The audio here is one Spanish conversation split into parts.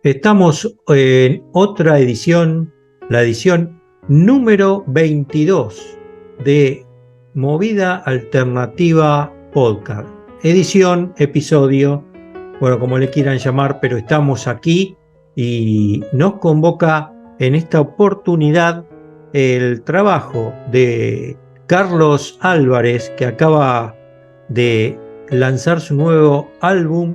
Estamos en otra edición, la edición número 22 de Movida Alternativa Podcast. Edición, episodio, bueno, como le quieran llamar, pero estamos aquí y nos convoca en esta oportunidad el trabajo de Carlos Álvarez, que acaba de lanzar su nuevo álbum,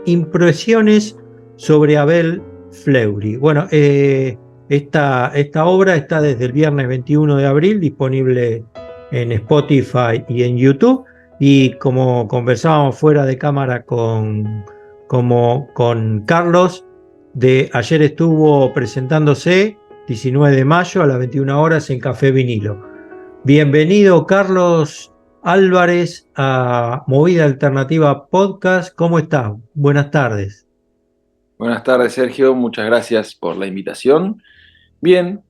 Impresiones sobre Abel Fleury. Bueno, esta obra está desde el viernes 21 de abril disponible en Spotify y en YouTube. Y como conversábamos fuera de cámara con Carlos, ayer estuvo presentándose 19 de mayo a las 21 horas en Café Vinilo. Bienvenido, Carlos Álvarez, a Movida Alternativa Podcast. ¿Cómo estás? Buenas tardes. Buenas tardes, Sergio. Muchas gracias por la invitación. Bien,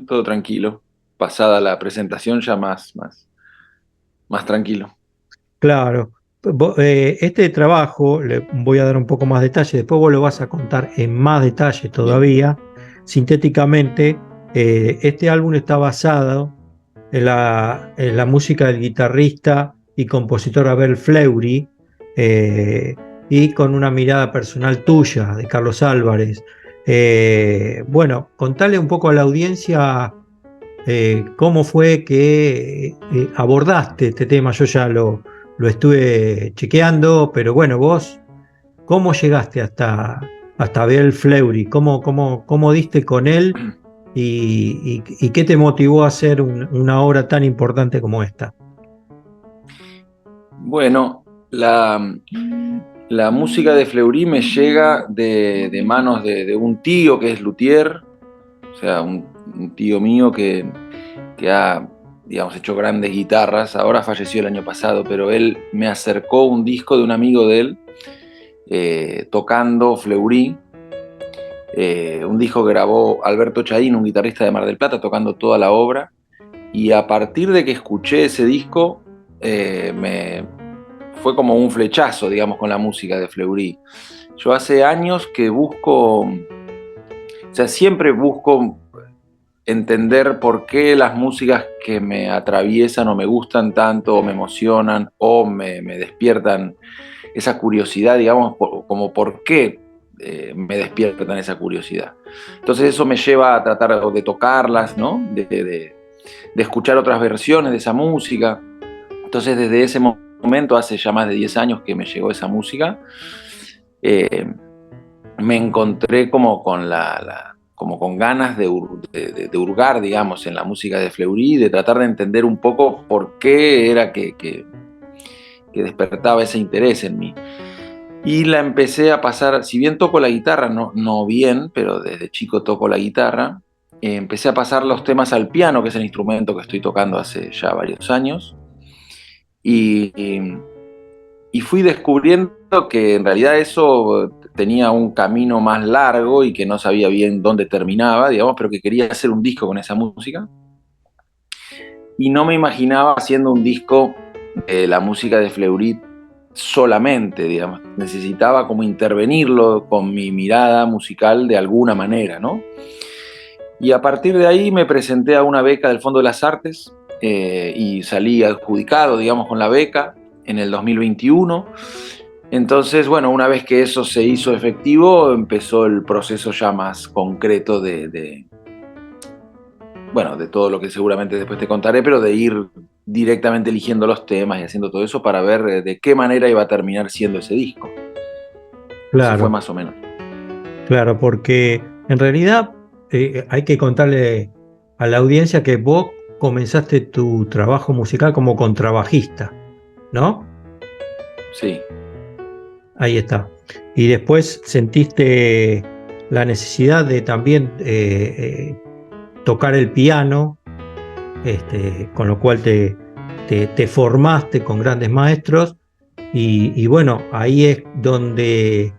todo tranquilo. Pasada la presentación ya más tranquilo. Claro. Este trabajo, le voy a dar un poco más detalle, después vos lo vas a contar en más detalle todavía. Bien. Sintéticamente, este álbum está basado en la música del guitarrista y compositor Abel Fleury, y con una mirada personal tuya, de Carlos Álvarez. Bueno, contale un poco a la audiencia cómo fue que abordaste este tema. Yo ya lo estuve chequeando, pero bueno, vos, ¿cómo llegaste hasta Abel Fleury? ¿Cómo diste con él? ¿Y qué te motivó a hacer una obra tan importante como esta? Bueno, la música de Fleury me llega de manos de un tío que es luthier, o sea, un tío mío que ha, digamos, hecho grandes guitarras. Ahora falleció el año pasado, pero él me acercó un disco de un amigo de él, tocando Fleury. Un disco que grabó Alberto Chaín, un guitarrista de Mar del Plata, tocando toda la obra. Y a partir de que escuché ese disco, fue como un flechazo, digamos, con la música de Fleury. Yo hace años que siempre busco entender por qué las músicas que me atraviesan o me gustan tanto, o me emocionan, o me despiertan esa curiosidad, digamos, como por qué me despiertan esa curiosidad. Entonces eso me lleva a tratar de tocarlas, ¿no? De escuchar otras versiones de esa música. Entonces desde ese momento, hace ya más de 10 años que me llegó esa música, me encontré como con ganas de hurgar, digamos, en la música de Fleury, de tratar de entender un poco por qué era que despertaba ese interés en mí. Y la empecé a pasar, si bien toco la guitarra, no bien, pero desde chico toco la guitarra, empecé a pasar los temas al piano, que es el instrumento que estoy tocando hace ya varios años, y fui descubriendo que en realidad eso tenía un camino más largo y que no sabía bien dónde terminaba, digamos, pero que quería hacer un disco con esa música. Y no me imaginaba haciendo un disco de la música de Fleury solamente, digamos. Necesitaba como intervenirlo con mi mirada musical de alguna manera, ¿no? Y a partir de ahí me presenté a una beca del Fondo de las Artes, y salí adjudicado, digamos, con la beca en el 2021. Entonces, bueno, una vez que eso se hizo efectivo, empezó el proceso ya más concreto de todo lo que seguramente después te contaré, pero de ir directamente eligiendo los temas y haciendo todo eso para ver de qué manera iba a terminar siendo ese disco. Claro. Eso fue más o menos. Claro, porque en realidad hay que contarle a la audiencia que vos comenzaste tu trabajo musical como contrabajista, ¿no? Sí. Ahí está. Y después sentiste la necesidad de también tocar el piano, con lo cual te formaste con grandes maestros, y bueno, ahí es donde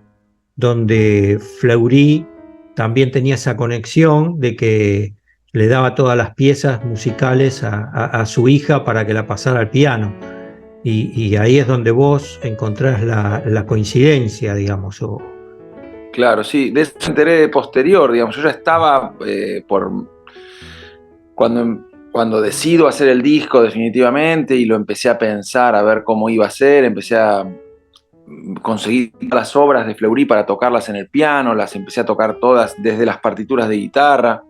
Fleury también tenía esa conexión de que le daba todas las piezas musicales a su hija para que la pasara al piano. Y ahí es donde vos encontrás la coincidencia, digamos. Claro, sí, de eso me enteré posterior, digamos, yo ya estaba cuando decido hacer el disco definitivamente y lo empecé a pensar, a ver cómo iba a ser, empecé a conseguir las obras de Fleury para tocarlas en el piano, las empecé a tocar todas desde las partituras de guitarra,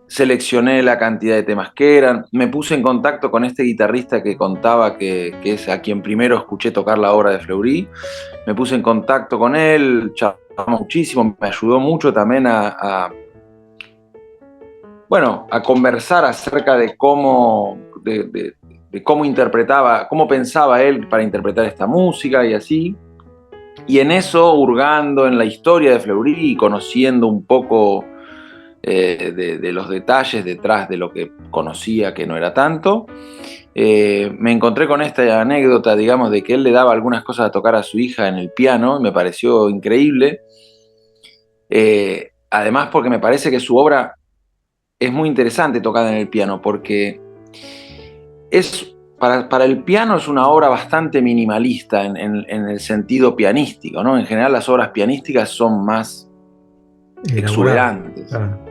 seleccioné la cantidad de temas que eran, me puse en contacto con este guitarrista que contaba que es a quien primero escuché tocar la obra de Fleury, me puse en contacto con él, charlamos muchísimo, me ayudó mucho también bueno, a conversar acerca de cómo interpretaba, cómo pensaba él para interpretar esta música y así. Y en eso, hurgando en la historia de Fleury y conociendo un poco de los detalles detrás de lo que conocía, que no era tanto, me encontré con esta anécdota, digamos, de que él le daba algunas cosas a tocar a su hija en el piano, me pareció increíble. Además, porque me parece que su obra es muy interesante tocada en el piano, porque para el piano es una obra bastante minimalista en el sentido pianístico, ¿no? En general las obras pianísticas son más Elaborado. exuberantes. Claro.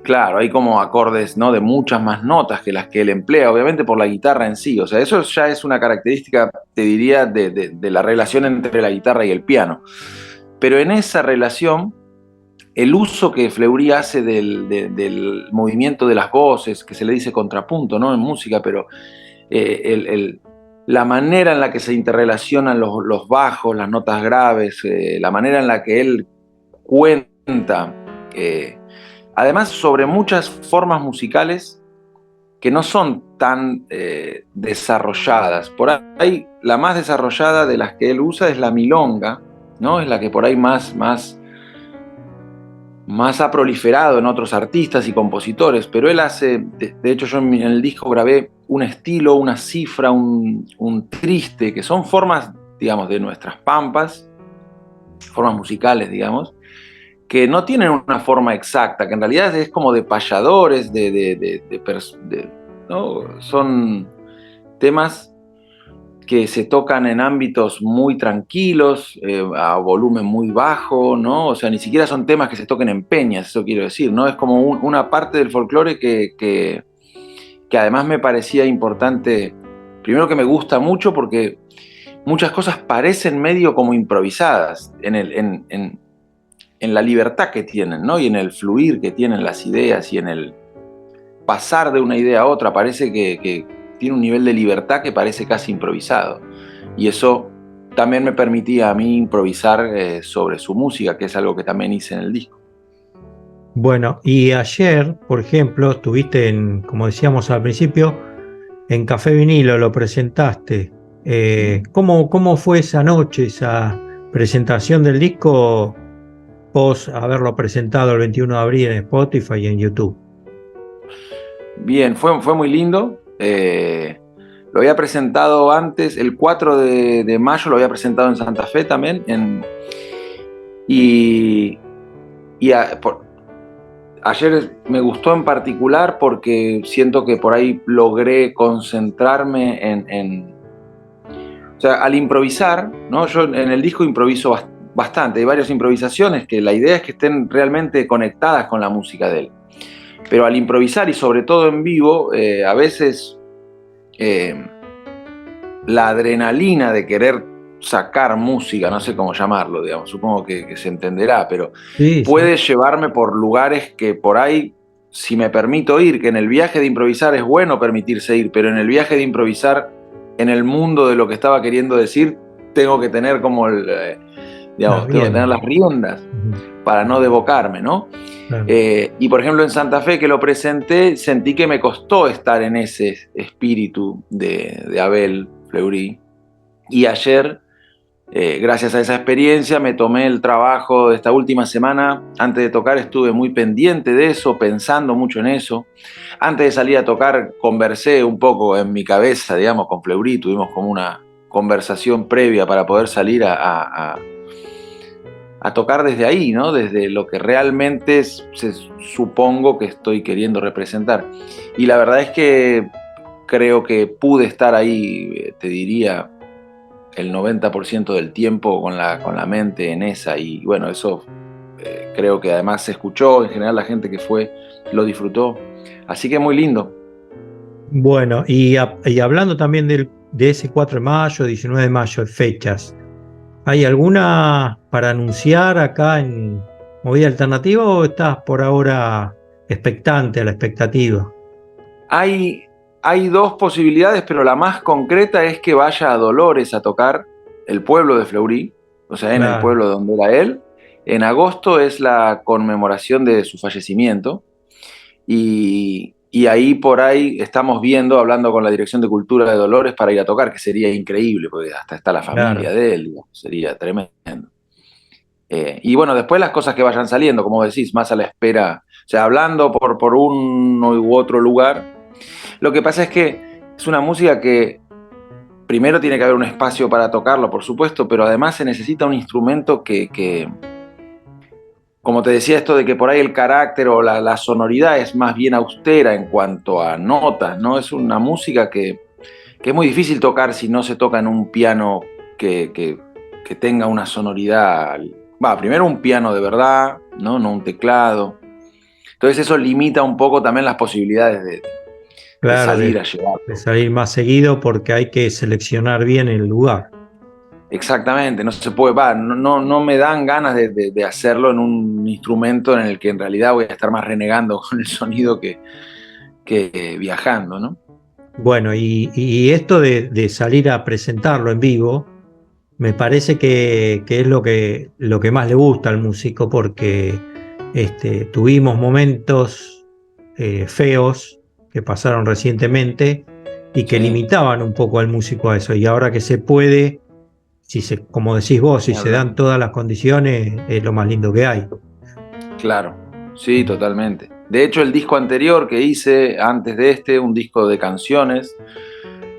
Claro, hay como acordes, ¿no?, de muchas más notas que las que él emplea, obviamente por la guitarra en sí. O sea, eso ya es una característica, te diría, de la relación entre la guitarra y el piano. Pero en esa relación, el uso que Fleury hace del movimiento de las voces, que se le dice contrapunto, ¿no?, en música, pero la manera en la que se interrelacionan los bajos, las notas graves, la manera en la que él cuenta, además sobre muchas formas musicales que no son tan desarrolladas. Por ahí la más desarrollada de las que él usa es la milonga, ¿no? Es la que por ahí más ha proliferado en otros artistas y compositores, pero él hace, de hecho yo en el disco grabé un estilo, una cifra, un triste, que son formas, digamos, de nuestras pampas, formas musicales, digamos, que no tienen una forma exacta, que en realidad es como de payadores, ¿no? Son temas que se tocan en ámbitos muy tranquilos, a volumen muy bajo, ¿no? O sea, ni siquiera son temas que se toquen en peñas, eso quiero decir, ¿no? Es como una parte del folclore que además me parecía importante, primero que me gusta mucho porque muchas cosas parecen medio como improvisadas en la libertad que tienen, ¿no? Y en el fluir que tienen las ideas y en el pasar de una idea a otra, parece que tiene un nivel de libertad que parece casi improvisado. Y eso también me permitía a mí improvisar sobre su música, que es algo que también hice en el disco. Bueno, y ayer, por ejemplo, estuviste como decíamos al principio, en Café Vinilo, lo presentaste. ¿Cómo fue esa noche, esa presentación del disco, pos haberlo presentado el 21 de abril en Spotify y en YouTube? Bien, fue muy lindo. Lo había presentado antes, el 4 de mayo lo había presentado en Santa Fe también. Y, ayer me gustó en particular porque siento que por ahí logré concentrarme o sea, al improvisar, ¿no? Yo en el disco improviso bastante, hay varias improvisaciones que la idea es que estén realmente conectadas con la música de él. Pero al improvisar y sobre todo en vivo, a veces la adrenalina de querer sacar música, no sé cómo llamarlo, digamos, supongo que se entenderá, pero Sí, sí. puede llevarme por lugares que por ahí, si me permito ir, que en el viaje de improvisar es bueno permitirse ir, pero en el viaje de improvisar, en el mundo de lo que estaba queriendo decir, tengo que tener como Las digamos, tengo que tener riendas. las riendas Ujú. para no desbocarme, ¿no? Claro. Y por ejemplo en Santa Fe que lo presenté, sentí que me costó estar en ese espíritu de Abel Fleury. Y ayer, gracias a esa experiencia, me tomé el trabajo de esta última semana. Antes de tocar estuve muy pendiente de eso, pensando mucho en eso. Antes de salir a tocar conversé un poco en mi cabeza, digamos, con Fleury. Tuvimos como una conversación previa para poder salir a tocar desde ahí, ¿no? Desde lo que realmente supongo que estoy queriendo representar. Y la verdad es que creo que pude estar ahí, te diría, el 90% del tiempo con la mente en esa, y bueno, eso creo que además se escuchó, en general la gente que fue lo disfrutó, así que muy lindo. Bueno, y hablando también de ese 4 de mayo, 19 de mayo, fechas, ¿hay alguna para anunciar acá en Movida Alternativa o estás por ahora expectante, a la expectativa? Hay, hay dos posibilidades, pero la más concreta es que vaya a Dolores a tocar el pueblo de Fleury, o sea, en el Claro, pueblo donde era él. En agosto es la conmemoración de su fallecimiento y ahí por ahí estamos viendo, hablando con la Dirección de Cultura de Dolores para ir a tocar, que sería increíble, porque hasta está la familia claro. de él, digamos, sería tremendo. Y bueno, después las cosas que vayan saliendo, como decís, más a la espera, o sea, hablando por uno u otro lugar. Lo que pasa es que es una música que primero tiene que haber un espacio para tocarlo, por supuesto, pero además se necesita un instrumento que como te decía, esto de que por ahí el carácter o la sonoridad es más bien austera en cuanto a notas, ¿no? Es una música que es muy difícil tocar si no se toca en un piano que tenga una sonoridad. Va, primero un piano de verdad, ¿no? No un teclado. Entonces eso limita un poco también las posibilidades de Claro, salir a de llevarlo. salir más seguido porque hay que seleccionar bien el lugar. Exactamente, no se puede, va, no me dan ganas de hacerlo en un instrumento en el que en realidad voy a estar más renegando con el sonido que viajando, ¿no? Bueno, y esto de salir a presentarlo en vivo, me parece que es lo que más le gusta al músico porque tuvimos momentos feos que pasaron recientemente y que Sí, limitaban un poco al músico a eso. Y ahora que se puede, si se, como decís vos, si ni se hablar. dan todas las condiciones, es lo más lindo que hay. Claro, sí, totalmente. De hecho, el disco anterior que hice antes de este, un disco de canciones,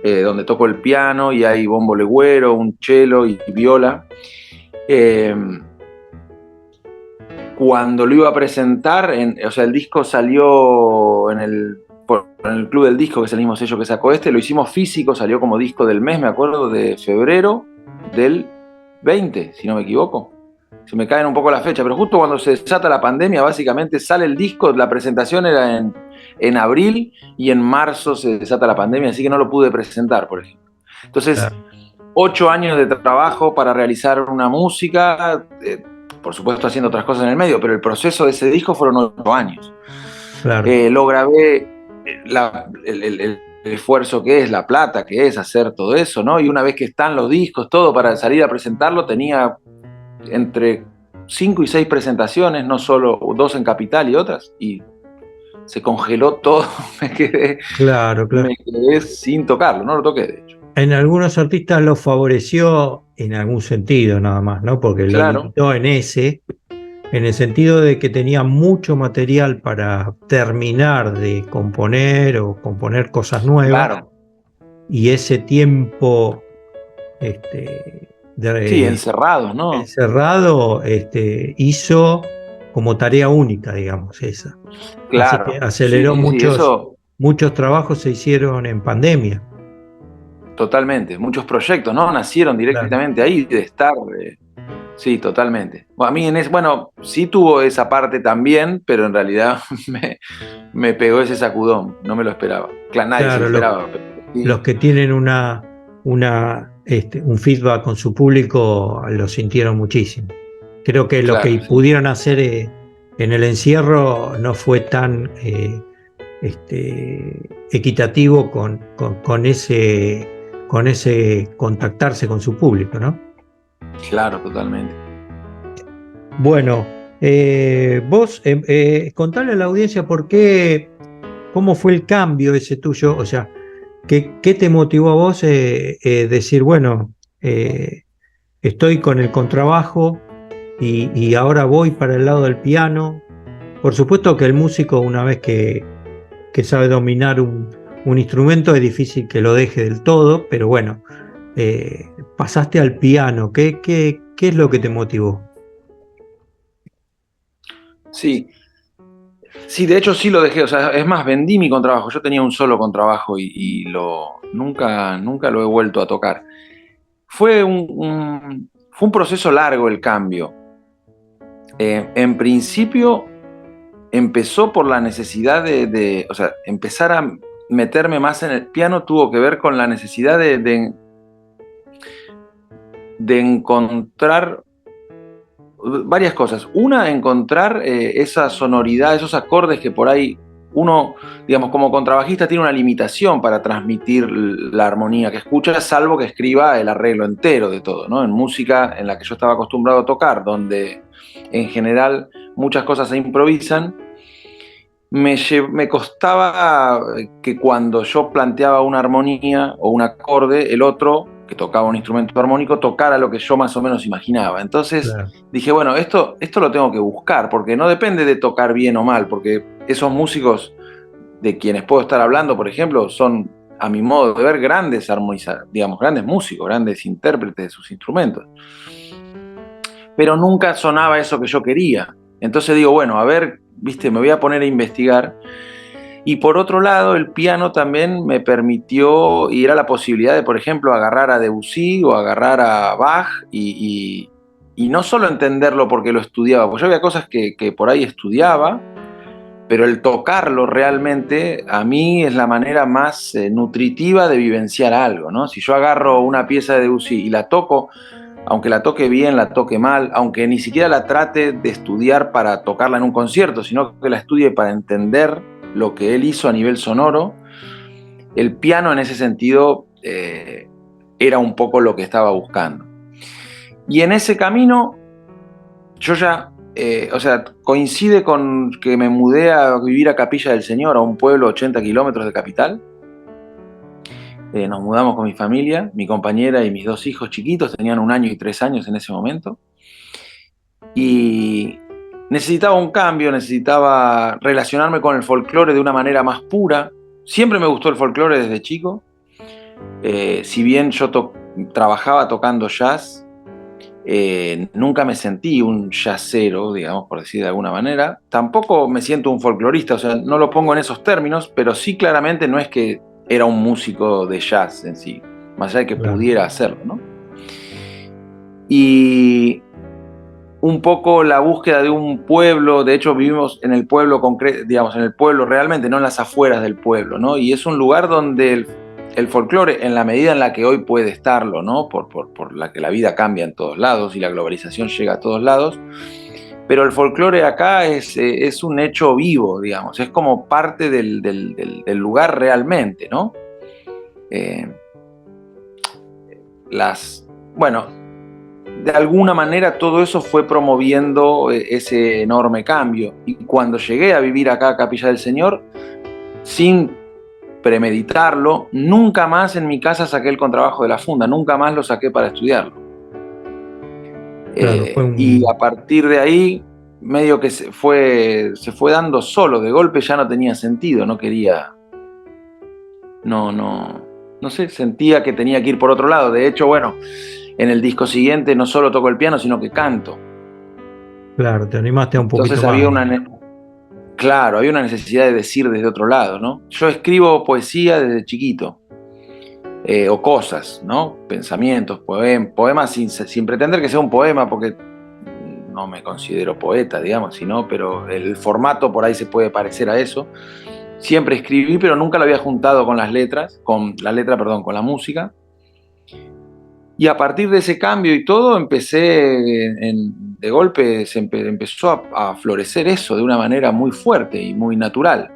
donde toco el piano y hay bombo legüero, un cello y viola. Eh, Cuando lo iba a presentar, o sea, el disco salió en el Club del Disco, que es el mismo sello que sacó este, lo hicimos físico, salió como disco del mes, me acuerdo, de febrero del 20, si no me equivoco. Se me caen un poco la fecha, pero justo cuando se desata la pandemia, básicamente sale el disco, la presentación era en abril y en marzo se desata la pandemia, así que no lo pude presentar, por ejemplo. Entonces, Claro, 8 años de trabajo para realizar una música, por supuesto haciendo otras cosas en el medio, pero el proceso de ese disco fueron 8 años. claro. Lo grabé, el esfuerzo que es, la plata que es hacer todo eso, ¿no? Y una vez que están los discos, todo para salir a presentarlo, tenía entre 5 y 6 presentaciones, no solo 2 en Capital y otras, y se congeló todo, Claro, claro. me quedé sin tocarlo, no lo toqué de hecho. En algunos artistas lo favoreció en algún sentido nada más, ¿no? Porque lo Claro, limitó en ese, en el sentido de que tenía mucho material para terminar de componer o componer cosas nuevas, claro. y ese tiempo este, Sí, de- encerrados, ¿no? encerrado hizo como tarea única, digamos, esa. Así que Claro, sí, aceleró sí, sí, eso muchos trabajos se hicieron en pandemia. totalmente. Muchos proyectos, ¿no? Nacieron Claro, directamente ahí, de estar. Sí, totalmente. Bueno, a mí bueno, sí tuvo esa parte también, pero en realidad me pegó ese sacudón, no me lo esperaba. Claro, nadie se lo claro, esperaba, pero los sí, que tienen un feedback con su público lo sintieron muchísimo. Creo que lo que claro, sí. pudieron hacer en el encierro no fue tan equitativo con ese contactarse con su público, ¿no? Claro, totalmente. Bueno, vos contale a la audiencia cómo fue el cambio ese tuyo, o sea, qué te motivó a vos decir, bueno, estoy con el contrabajo y ahora voy para el lado del piano? Por supuesto que el músico, una vez que sabe dominar un instrumento, es difícil que lo deje del todo, pero bueno, pasaste al piano. ¿Qué es lo que te motivó? Sí, sí, de hecho sí lo dejé, o sea, es más, vendí mi contrabajo. Yo tenía un solo contrabajo y nunca lo he vuelto a tocar. fue un proceso largo el cambio. En principio empezó por la necesidad o sea, empezar a meterme más en el piano tuvo que ver con la necesidad de encontrar varias cosas. Una, encontrar esa sonoridad, esos acordes que por ahí uno, digamos, como contrabajista tiene una limitación para transmitir la armonía que escucha, salvo que escriba el arreglo entero de todo, ¿no? En música en la que yo estaba acostumbrado a tocar, donde en general muchas cosas se improvisan, me costaba que cuando yo planteaba una armonía o un acorde, el otro, que tocaba un instrumento armónico, tocara lo que yo más o menos imaginaba. Entonces Claro. dije, bueno, esto lo tengo que buscar, porque no depende de tocar bien o mal, porque esos músicos de quienes puedo estar hablando, por ejemplo, son, a mi modo de ver, grandes armonizadores, digamos, grandes músicos, grandes intérpretes de sus instrumentos. Pero nunca sonaba eso que yo quería. Entonces digo, bueno, a ver, viste, me voy a poner a investigar. Y por otro lado, el piano también me permitió, y era la posibilidad de, por ejemplo, agarrar a Debussy o agarrar a Bach y no solo entenderlo porque lo estudiaba, porque yo había cosas que por ahí estudiaba, pero el tocarlo realmente a mí es la manera más nutritiva de vivenciar algo, ¿no? Si yo agarro una pieza de Debussy y la toco, aunque la toque bien, la toque mal, aunque ni siquiera la trate de estudiar para tocarla en un concierto, sino que la estudie para entender lo que él hizo a nivel sonoro, el piano en ese sentido era un poco lo que estaba buscando. Y en ese camino yo ya, o sea, coincide con que me mudé a vivir a Capilla del Señor, a un pueblo a 80 kilómetros de Capital. Nos mudamos con mi familia, mi compañera y mis 2 hijos chiquitos, tenían 1 año y 3 años en ese momento. Y necesitaba un cambio, necesitaba relacionarme con el folclore de una manera más pura. Siempre me gustó el folclore desde chico. Si bien yo trabajaba tocando jazz, nunca me sentí un jazzero, digamos, por decir de alguna manera. Tampoco me siento un folclorista, o sea, no lo pongo en esos términos, pero sí claramente no es que era un músico de jazz en sí, más allá de que pudiera hacerlo, ¿no? Y un poco la búsqueda de un pueblo, de hecho vivimos en el pueblo concreto, digamos, en el pueblo realmente, no en las afueras del pueblo, ¿no? Y es un lugar donde el folclore, en la medida en la que hoy puede estarlo, ¿no? Por la que la vida cambia en todos lados y la globalización llega a todos lados, pero el folclore acá es un hecho vivo, digamos, es como parte del lugar realmente, ¿no? Bueno, de alguna manera todo eso fue promoviendo ese enorme cambio. Y cuando llegué a vivir acá a Capilla del Señor, sin premeditarlo, nunca más en mi casa saqué el contrabajo de la funda, nunca más lo saqué para estudiarlo. Claro, y a partir de ahí, medio que se fue dando solo, de golpe ya no tenía sentido, no quería, no sé, sentía que tenía que ir por otro lado. De hecho, bueno, en el disco siguiente no solo toco el piano, sino que canto. Claro, te animaste a un poquito Entonces más. Claro, había una necesidad de decir desde otro lado, ¿no? Yo escribo poesía desde chiquito, o cosas, ¿no? Pensamientos, poemas sin pretender que sea un poema, porque no me considero poeta, digamos, sino, pero el formato por ahí se puede parecer a eso. Siempre escribí, pero nunca lo había juntado con las letras, con la música. Y a partir de ese cambio y todo, de golpe empezó a florecer eso de una manera muy fuerte y muy natural.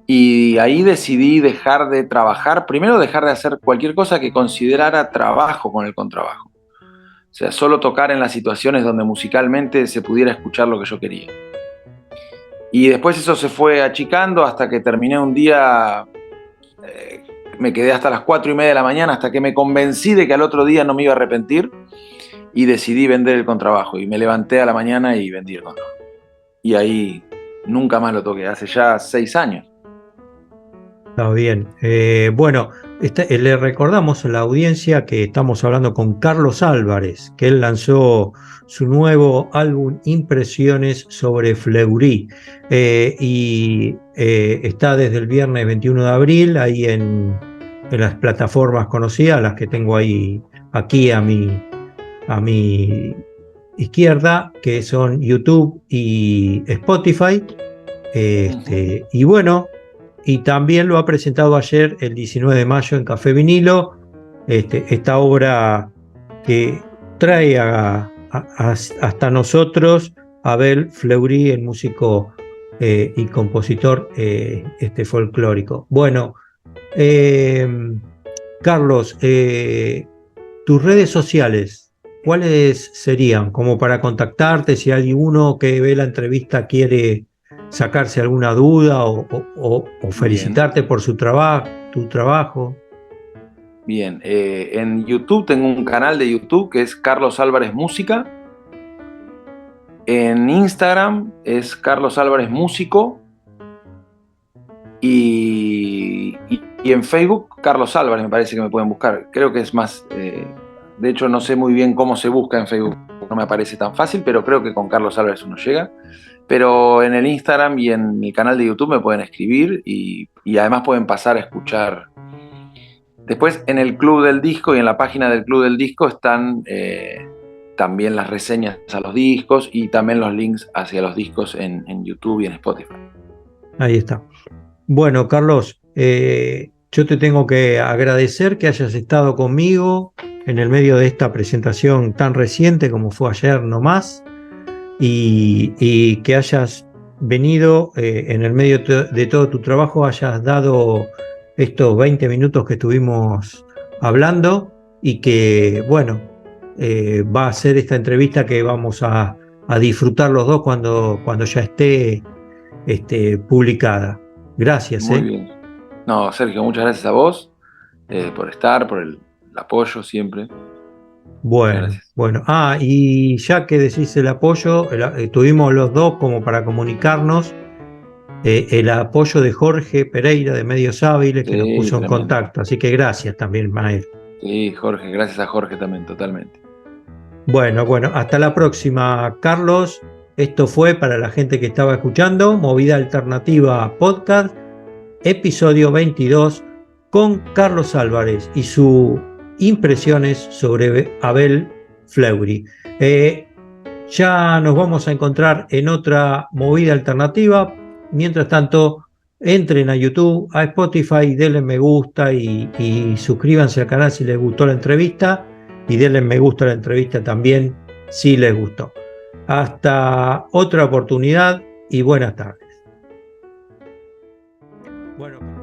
Y ahí decidí dejar de trabajar, primero dejar de hacer cualquier cosa que considerara trabajo con el contrabajo. O sea, solo tocar en las situaciones donde musicalmente se pudiera escuchar lo que yo quería. Y después eso se fue achicando hasta que terminé un día, me quedé hasta las 4:30 de la mañana, hasta que me convencí de que al otro día no me iba a arrepentir y decidí vender el contrabajo. Y me levanté a la mañana y vendí el contrabajo. Y ahí nunca más lo toqué, hace ya 6 años. Está bien. Bueno, le recordamos a la audiencia que estamos hablando con Carlos Álvarez, que él lanzó su nuevo álbum Impresiones sobre Fleury. Y está desde el viernes 21 de abril ahí en en las plataformas conocidas, las que tengo ahí aquí a mi izquierda, que son YouTube y Spotify. Y bueno, y también lo ha presentado ayer, el 19 de mayo, en Café Vinilo, esta obra que trae hasta nosotros a Abel Fleury, el músico y compositor folclórico. Bueno, Carlos, tus redes sociales, ¿cuáles serían? Como para contactarte, si alguno que ve la entrevista quiere sacarse alguna duda o Bien, felicitarte por tu trabajo. bien. En YouTube tengo un canal de YouTube que es Carlos Álvarez Música. En Instagram es Carlos Álvarez Músico. Y en Facebook, Carlos Álvarez, me parece que me pueden buscar. Creo que es más. De hecho, no sé muy bien cómo se busca en Facebook. No me aparece tan fácil, pero creo que con Carlos Álvarez uno llega. Pero en el Instagram y en mi canal de YouTube me pueden escribir y además pueden pasar a escuchar. Después, en el Club del Disco y en la página del Club del Disco están también las reseñas a los discos y también los links hacia los discos en YouTube y en Spotify. Ahí está. Bueno, Carlos, yo te tengo que agradecer que hayas estado conmigo en el medio de esta presentación tan reciente como fue ayer nomás, y que hayas venido en el medio de todo tu trabajo, hayas dado estos 20 minutos que estuvimos hablando y que, bueno, va a ser esta entrevista que vamos a disfrutar los dos cuando ya esté publicada. Gracias, Muy bien. No, Sergio, muchas gracias a vos por estar, por el apoyo siempre. Muchas Bueno, gracias. bueno. Y ya que decís el apoyo, tuvimos los dos como para comunicarnos el apoyo de Jorge Pereira de Medios Hábiles que nos Sí, puso en tremendo. contacto. Así que gracias también, Mael. Sí, Jorge, gracias a Jorge también, totalmente. Bueno, hasta la próxima, Carlos. Esto fue para la gente que estaba escuchando, Movida Alternativa Podcast, episodio 22, con Carlos Álvarez y sus impresiones sobre Abel Fleury. Ya nos vamos a encontrar en otra Movida Alternativa. Mientras tanto, entren a YouTube, a Spotify, denle me gusta y suscríbanse al canal si les gustó la entrevista, y denle me gusta a la entrevista también si les gustó. Hasta otra oportunidad y buenas tardes. Bueno.